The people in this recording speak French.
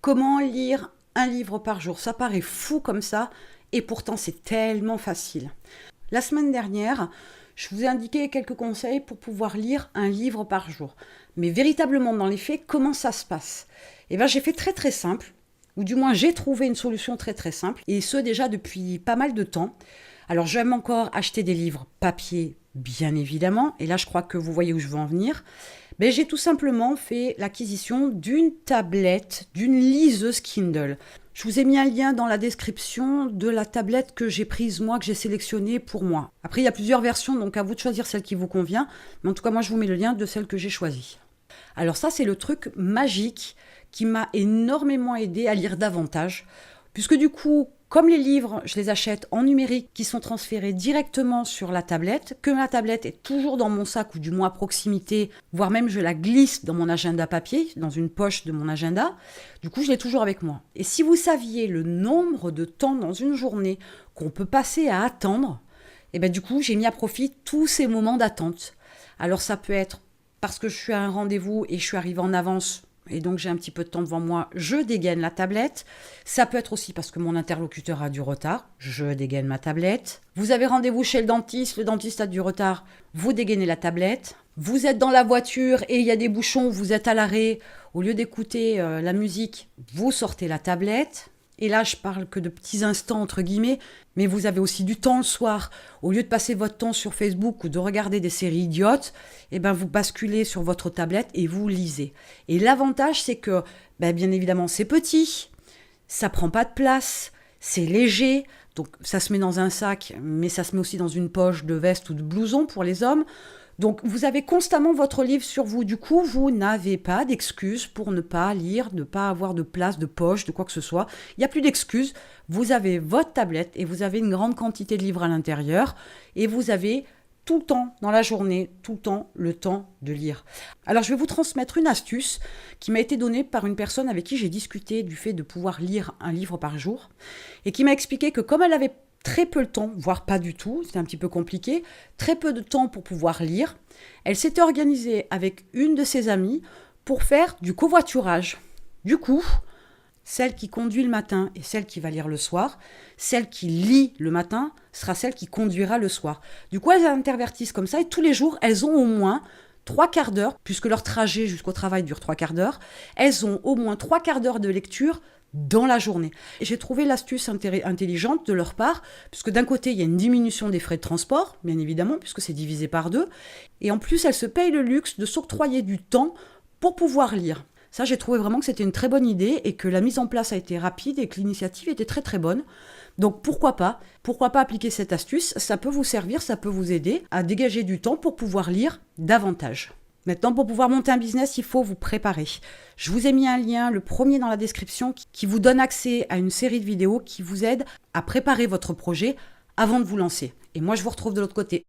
Comment lire un livre par jour? Ça paraît fou comme ça, et pourtant c'est tellement facile. La semaine dernière, je vous ai indiqué quelques conseils pour pouvoir lire un livre par jour. Mais véritablement, dans les faits, comment ça se passe? Eh bien, j'ai fait très très simple, ou du moins j'ai trouvé une solution très très simple, et ce déjà depuis pas mal de temps. Alors j'aime encore acheter des livres papier, bien évidemment, et là je crois que vous voyez où je veux en venir. Mais j'ai tout simplement fait l'acquisition d'une tablette, d'une liseuse Kindle. Je vous ai mis un lien dans la description de la tablette que j'ai prise moi, que j'ai sélectionnée pour moi. Après, il y a plusieurs versions, donc à vous de choisir celle qui vous convient. Mais en tout cas, moi, je vous mets le lien de celle que j'ai choisie. Alors ça, c'est le truc magique qui m'a énormément aidé à lire davantage. Puisque du coup, comme les livres, je les achète en numérique qui sont transférés directement sur la tablette, que ma tablette est toujours dans mon sac ou du moins à proximité, voire même je la glisse dans mon agenda papier, dans une poche de mon agenda, du coup je l'ai toujours avec moi. Et si vous saviez le nombre de temps dans une journée qu'on peut passer à attendre, et ben du coup j'ai mis à profit tous ces moments d'attente. Alors ça peut être parce que je suis à un rendez-vous et je suis arrivée en avance, et donc j'ai un petit peu de temps devant moi, je dégaine la tablette. Ça peut être aussi parce que mon interlocuteur a du retard, je dégaine ma tablette. Vous avez rendez-vous chez le dentiste a du retard, vous dégainez la tablette. Vous êtes dans la voiture et il y a des bouchons, vous êtes à l'arrêt, au lieu d'écouter la musique, vous sortez la tablette. Et là, je parle que de petits instants, entre guillemets, mais vous avez aussi du temps le soir. Au lieu de passer votre temps sur Facebook ou de regarder des séries idiotes, eh ben, vous basculez sur votre tablette et vous lisez. Et l'avantage, c'est que, bien évidemment, c'est petit, ça prend pas de place, c'est léger, donc ça se met dans un sac, mais ça se met aussi dans une poche de veste ou de blouson pour les hommes. Donc vous avez constamment votre livre sur vous. Du coup, vous n'avez pas d'excuses pour ne pas lire, ne pas avoir de place, de poche, de quoi que ce soit. Il n'y a plus d'excuses. Vous avez votre tablette et vous avez une grande quantité de livres à l'intérieur. Et vous avez tout le temps, dans la journée, tout le temps de lire. Alors je vais vous transmettre une astuce qui m'a été donnée par une personne avec qui j'ai discuté du fait de pouvoir lire un livre par jour. Et qui m'a expliqué que comme elle avait très peu de temps, voire pas du tout, c'était un petit peu compliqué, très peu de temps pour pouvoir lire. Elle s'était organisée avec une de ses amies pour faire du covoiturage. Du coup, celle qui conduit le matin et celle qui va lire le soir, celle qui lit le matin sera celle qui conduira le soir. Du coup, elles intervertissent comme ça et tous les jours, elles ont au moins 3/4 d'heure, puisque leur trajet jusqu'au travail dure 3/4 d'heure, elles ont au moins 3/4 d'heure de lecture dans la journée. Et j'ai trouvé l'astuce intelligente de leur part, puisque d'un côté, il y a une diminution des frais de transport, bien évidemment, puisque c'est divisé par 2, et en plus, elles se payent le luxe de s'octroyer du temps pour pouvoir lire. Ça, j'ai trouvé vraiment que c'était une très bonne idée et que la mise en place a été rapide et que l'initiative était très très bonne. Donc pourquoi pas appliquer cette astuce? Ça peut vous servir, ça peut vous aider à dégager du temps pour pouvoir lire davantage. Maintenant, pour pouvoir monter un business, il faut vous préparer. Je vous ai mis un lien, le premier dans la description, qui vous donne accès à une série de vidéos qui vous aide à préparer votre projet avant de vous lancer. Et moi, je vous retrouve de l'autre côté.